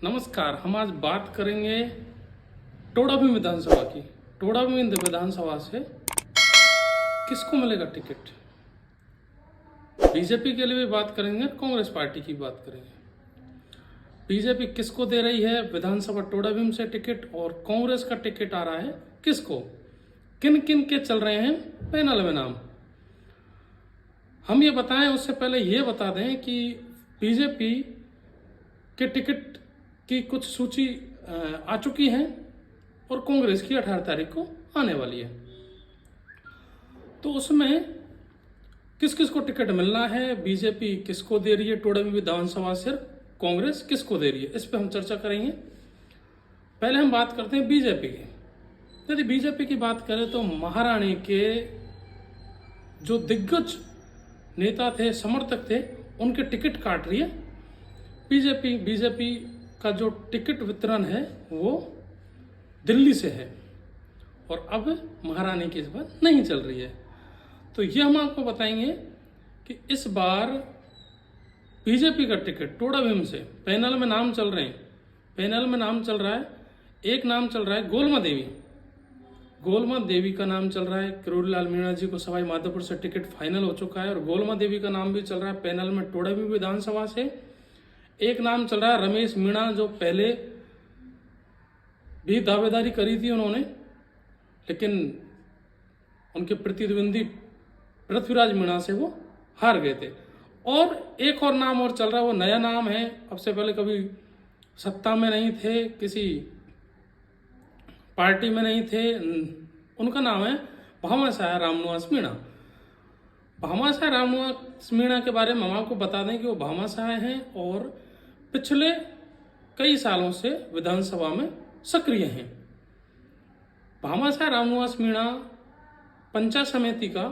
नमस्कार। हम आज बात करेंगे टोडाभीम विधानसभा की। टोडाभीम विधानसभा से किसको मिलेगा टिकट। बीजेपी के लिए भी बात करेंगे, कांग्रेस पार्टी की बात करेंगे। बीजेपी किसको दे रही है विधानसभा टोडाभीम से टिकट, और कांग्रेस का टिकट आ रहा है किसको, किन किन के चल रहे हैं पैनल में नाम, हम ये बताएं। उससे पहले ये बता दें कि बीजेपी के टिकट की कुछ सूची आ चुकी है और कांग्रेस की 18 तारीख को आने वाली है। तो उसमें किस किस को टिकट मिलना है, बीजेपी किसको दे रही है टोडाभीम विधानसभा से, कांग्रेस किसको दे रही है, इस पर हम चर्चा करेंगे। पहले हम बात करते हैं बीजेपी की। यदि बीजेपी की बात करें तो महारानी के जो दिग्गज नेता थे, समर्थक थे, उनके टिकट काट रही है बीजेपी। बीजेपी का जो टिकट वितरण है वो दिल्ली से है और अब महारानी की इस बार नहीं चल रही है। तो ये हम आपको बताएंगे कि इस बार बीजेपी का टिकट टोडाभीम से पैनल में नाम चल रहे हैं। पैनल में नाम चल रहा है, एक नाम चल रहा है गोलमा देवी। गोलमा देवी का नाम चल रहा है। किरोड़ीलाल मीणा जी को सवाई माधोपुर से टिकट फाइनल हो चुका है और गोलमा देवी का नाम भी चल रहा है पैनल में टोडाभीम विधानसभा से। एक नाम चल रहा है रमेश मीणा, जो पहले भी दावेदारी करी थी उन्होंने, लेकिन उनके प्रतिद्वंदी पृथ्वीराज मीणा से वो हार गए थे। और एक और नाम और चल रहा है, वो नया नाम है, अब से पहले कभी सत्ता में नहीं थे, किसी पार्टी में नहीं थे। उनका नाम है भामाशाह रामनिवास मीणा। भामाशाह रामनिवास मीणा के बारे में हम आपको बता दें कि वो भामाशाह हैं और पिछले कई सालों से विधानसभा में सक्रिय हैं। भामाशाह रामनिवास मीणा पंचायत समिति का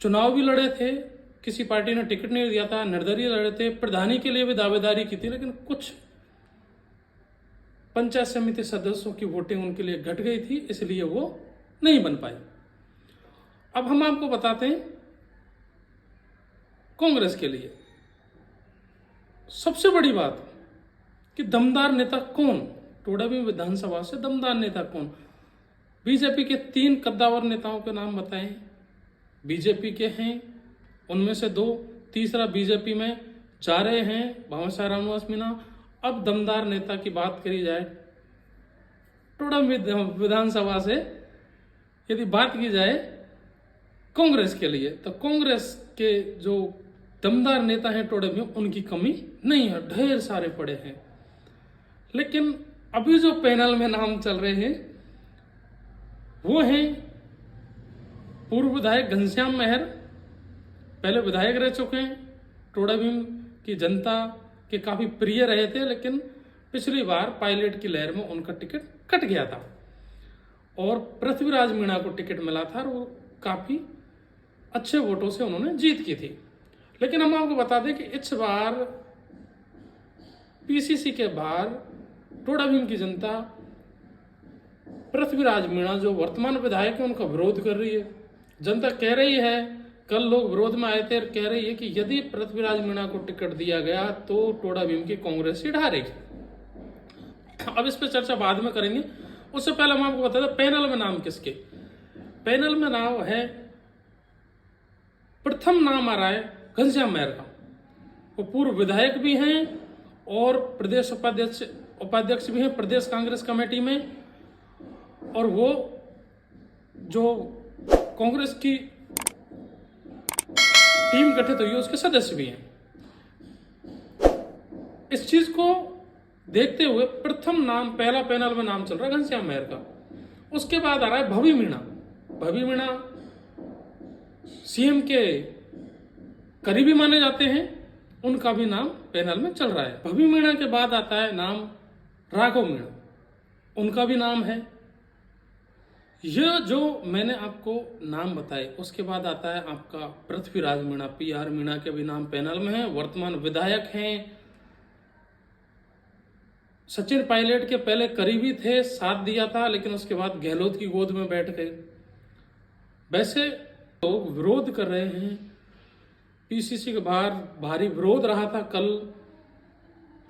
चुनाव भी लड़े थे, किसी पार्टी ने टिकट नहीं दिया था, निर्दलीय लड़े थे, प्रधानी के लिए भी दावेदारी की थी, लेकिन कुछ पंचायत समिति सदस्यों की वोटिंग उनके लिए घट गई थी, इसलिए वो नहीं बन पाई। अब हम आपको बताते हैं कांग्रेस के लिए सबसे बड़ी बात कि दमदार नेता कौन, टोडाभीम विधानसभा से दमदार नेता कौन। बीजेपी के 3 कद्दावर नेताओं के नाम बताएं, बीजेपी के हैं, उनमें से 2, तीसरा बीजेपी में जा रहे हैं भामाशाह रामनिवास मीणा। अब दमदार नेता की बात करी जाए टोडाभीम विधानसभा से, यदि बात की जाए कांग्रेस के लिए, तो कांग्रेस के जो दमदार नेता हैं टोडाभीम, उनकी कमी नहीं है, ढेर सारे पड़े हैं। लेकिन अभी जो पैनल में नाम चल रहे हैं वो हैं पूर्व विधायक घनश्याम मेहर, पहले विधायक रह चुके हैं, टोडाभीम की जनता के काफी प्रिय रहे थे, लेकिन पिछली बार पायलट की लहर में उनका टिकट कट गया था और पृथ्वीराज मीणा को टिकट मिला था और वो काफी अच्छे वोटों से उन्होंने जीत की थी। लेकिन हम आपको बता दें कि इस बार पीसीसी के बाहर टोडाभीम की जनता पृथ्वीराज मीणा जो वर्तमान विधायक है उनका विरोध कर रही है। जनता कह रही है, कल लोग विरोध में आए थे और कह रही है कि यदि पृथ्वीराज मीणा को टिकट दिया गया तो टोडाभीम की कांग्रेस सीट हारेगी। अब इस पर चर्चा बाद में करेंगे, उससे पहले हम आपको बता दें पैनल में नाम किसके। पैनल में नाम है, प्रथम नाम आ रहा है घनश्याम मेहर का। वो पूर्व विधायक भी हैं और प्रदेश उपाध्यक्ष भी हैं प्रदेश कांग्रेस कमेटी में, और वो जो कांग्रेस की टीम गठित हुई है उसके सदस्य भी हैं। इस चीज को देखते हुए प्रथम नाम, पहला पैनल में नाम चल रहा है घनश्याम मेहर का। उसके बाद आ रहा है भवी मीणा। भवी मीणा सीएम के करीबी माने जाते हैं, उनका भी नाम पैनल में चल रहा है। भवी मीणा के बाद आता है नाम राघव मीणा, उनका भी नाम है। यह जो मैंने आपको नाम बताए, उसके बाद आता है आपका पृथ्वीराज मीणा। PR मीणा के भी नाम पैनल में है, वर्तमान विधायक हैं, सचिन पायलट के पहले करीबी थे, साथ दिया था, लेकिन उसके बाद गहलोत की गोद में बैठ गए। वैसे लोग विरोध कर रहे हैं, पीसीसी के बाहर भारी विरोध रहा था कल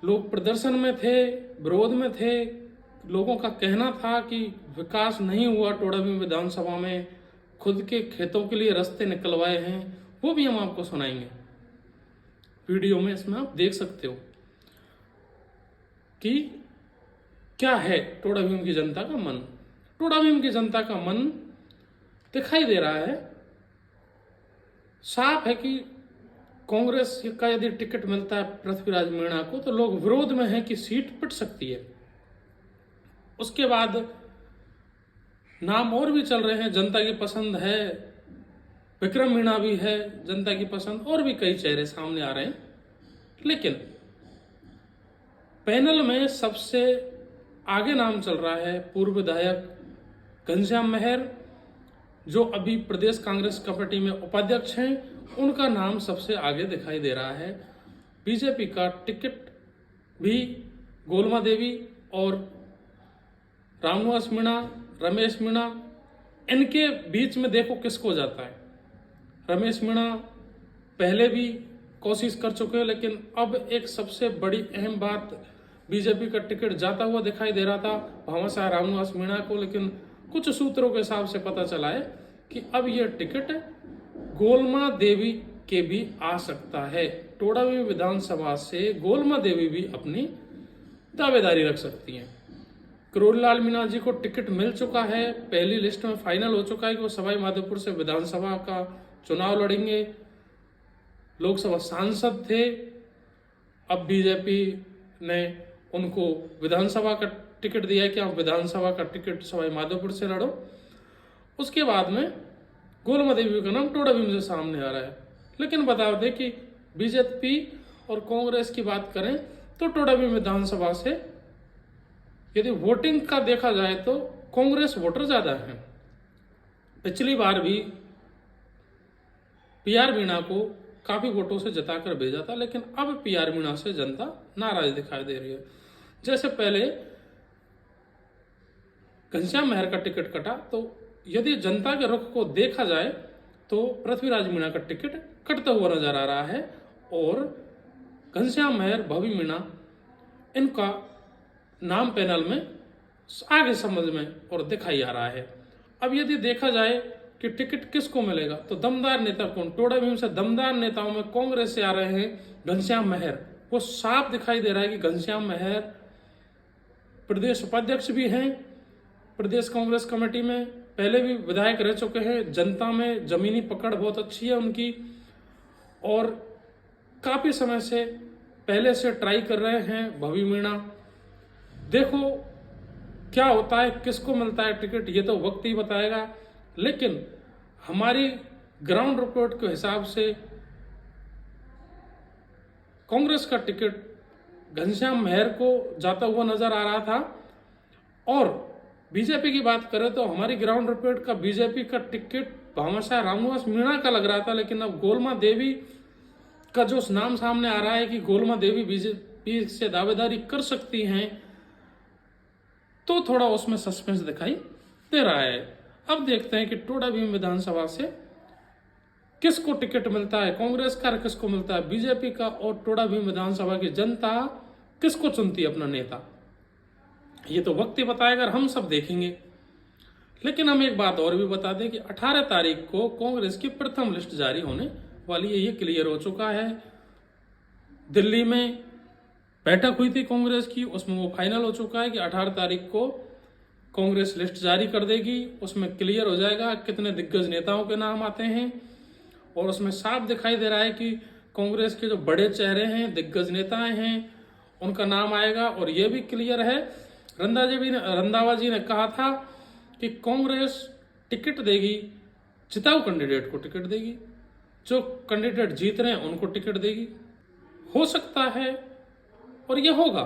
लोग प्रदर्शन में थे, विरोध में थे, लोगों का कहना था कि विकास नहीं हुआ टोडा भीम विधानसभा में, खुद के खेतों के लिए रास्ते निकलवाए हैं, वो भी हम आपको सुनाएंगे वीडियो में। इसमें आप देख सकते हो कि क्या है टोडा भीम की जनता का मन। टोडा भीम की जनता का मन दिखाई दे रहा है, साफ है कि कांग्रेस का यदि टिकट मिलता है पृथ्वीराज मीणा को तो लोग विरोध में हैं कि सीट पिट सकती है। उसके बाद नाम और भी चल रहे हैं, जनता की पसंद है, विक्रम मीणा भी है जनता की पसंद, और भी कई चेहरे सामने आ रहे हैं। लेकिन पैनल में सबसे आगे नाम चल रहा है पूर्व विधायक घनश्याम मेहर, जो अभी प्रदेश कांग्रेस कमेटी में उपाध्यक्ष हैं। उनका नाम सबसे आगे दिखाई दे रहा है। बीजेपी का टिकट भी गोलमा देवी और रामनिवास मीणा, रमेश मीणा, इनके बीच में देखो किसको जाता है। रमेश मीणा पहले भी कोशिश कर चुके हैं, लेकिन अब एक सबसे बड़ी अहम बात, बीजेपी का टिकट जाता हुआ दिखाई दे रहा था भामाशाह रामनिवास मीणा को, लेकिन कुछ सूत्रों के हिसाब से पता चला है कि अब यह टिकट गोलमा देवी के भी आ सकता है। टोडा भीम विधानसभा से गोलमा देवी भी अपनी दावेदारी रख सकती हैं। करोड़ीलाल मीणा जी को टिकट मिल चुका है, पहली लिस्ट में फाइनल हो चुका है कि वो सवाई माधोपुर से विधानसभा का चुनाव लड़ेंगे। लोकसभा सांसद थे, अब बीजेपी ने उनको विधानसभा का टिकट दिया है कि आप विधानसभा का टिकट सवाई माधोपुर से लड़ो। उसके बाद में गोलमा देवी का नाम टोडा भीम से सामने आ रहा है। लेकिन बता दें कि बीजेपी और कांग्रेस की बात करें तो टोडा भीम विधानसभा से यदि वोटिंग का देखा जाए तो कांग्रेस वोटर ज्यादा है। पिछली बार भी पीआर मीणा को काफी वोटों से जिताकर भेजा था, लेकिन अब पीआर मीणा से जनता नाराज दिखाई दे रही है। जैसे पहले घनश्याम मेहर का टिकट कटा, तो यदि जनता के रुख को देखा जाए तो पृथ्वीराज मीणा का टिकट कटता हुआ नजर आ रहा है और घनश्याम मेहर, भवी मीणा, इनका नाम पैनल में आगे समझ में और दिखाई आ रहा है। अब यदि देखा जाए कि टिकट किसको मिलेगा तो दमदार नेता कौन, टोडा भीम से दमदार नेताओं में कांग्रेस से आ रहे हैं घनश्याम मेहर। वो साफ दिखाई दे रहा है कि घनश्याम मेहर प्रदेश उपाध्यक्ष भी हैं प्रदेश कांग्रेस कमेटी में, पहले भी विधायक रह चुके हैं, जनता में जमीनी पकड़ बहुत अच्छी है उनकी और काफी समय से पहले से ट्राई कर रहे हैं भवी मीणा। देखो क्या होता है, किसको मिलता है टिकट, ये तो वक्त ही बताएगा। लेकिन हमारी ग्राउंड रिपोर्ट के हिसाब से कांग्रेस का टिकट घनश्याम मेहर को जाता हुआ नजर आ रहा था। और बीजेपी की बात करें तो हमारी ग्राउंड रिपोर्ट का बीजेपी का टिकट भामाशाह रामनिवास मीणा का लग रहा था, लेकिन अब गोलमा देवी का जो नाम सामने आ रहा है कि गोलमा देवी बीजेपी से दावेदारी कर सकती हैं, तो थोड़ा उसमें सस्पेंस दिखाई दे रहा है। अब देखते हैं कि टोडा भीम विधानसभा से किसको टिकट मिलता है, कांग्रेस का किसको मिलता है बीजेपी का, और टोडा भीम विधानसभा की जनता किसको चुनती है अपना नेता, ये तो वक्त ही बताएगा, हम सब देखेंगे। लेकिन हम एक बात और भी बता दें कि 18 तारीख को कांग्रेस की प्रथम लिस्ट जारी होने वाली है, ये क्लियर हो चुका है। दिल्ली में बैठक हुई थी कांग्रेस की, उसमें वो फाइनल हो चुका है कि 18 तारीख को कांग्रेस लिस्ट जारी कर देगी। उसमें क्लियर हो जाएगा कितने दिग्गज नेताओं के नाम आते हैं, और उसमें साफ दिखाई दे रहा है कि कांग्रेस के जो बड़े चेहरे हैं, दिग्गज नेताएं हैं, उनका नाम आएगा। और ये भी क्लियर है, रंधावा जी ने कहा था कि कांग्रेस टिकट देगी, जिताऊ कैंडिडेट को टिकट देगी, जो कैंडिडेट जीत रहे हैं उनको टिकट देगी। हो सकता है और ये होगा,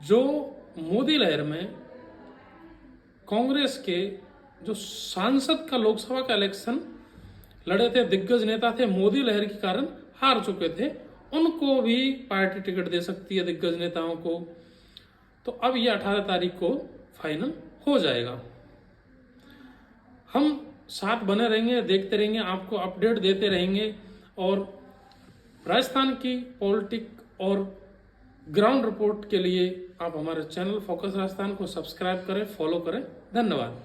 जो मोदी लहर में कांग्रेस के जो सांसद का लोकसभा का इलेक्शन लड़े थे, दिग्गज नेता थे, मोदी लहर के कारण हार चुके थे, उनको भी पार्टी टिकट दे सकती है, दिग्गज नेताओं को। तो अब ये 18 तारीख को फाइनल हो जाएगा। हम साथ बने रहेंगे, देखते रहेंगे, आपको अपडेट देते रहेंगे। और राजस्थान की पॉलिटिक और ग्राउंड रिपोर्ट के लिए आप हमारे चैनल फोकस राजस्थान को सब्सक्राइब करें, फॉलो करें। धन्यवाद।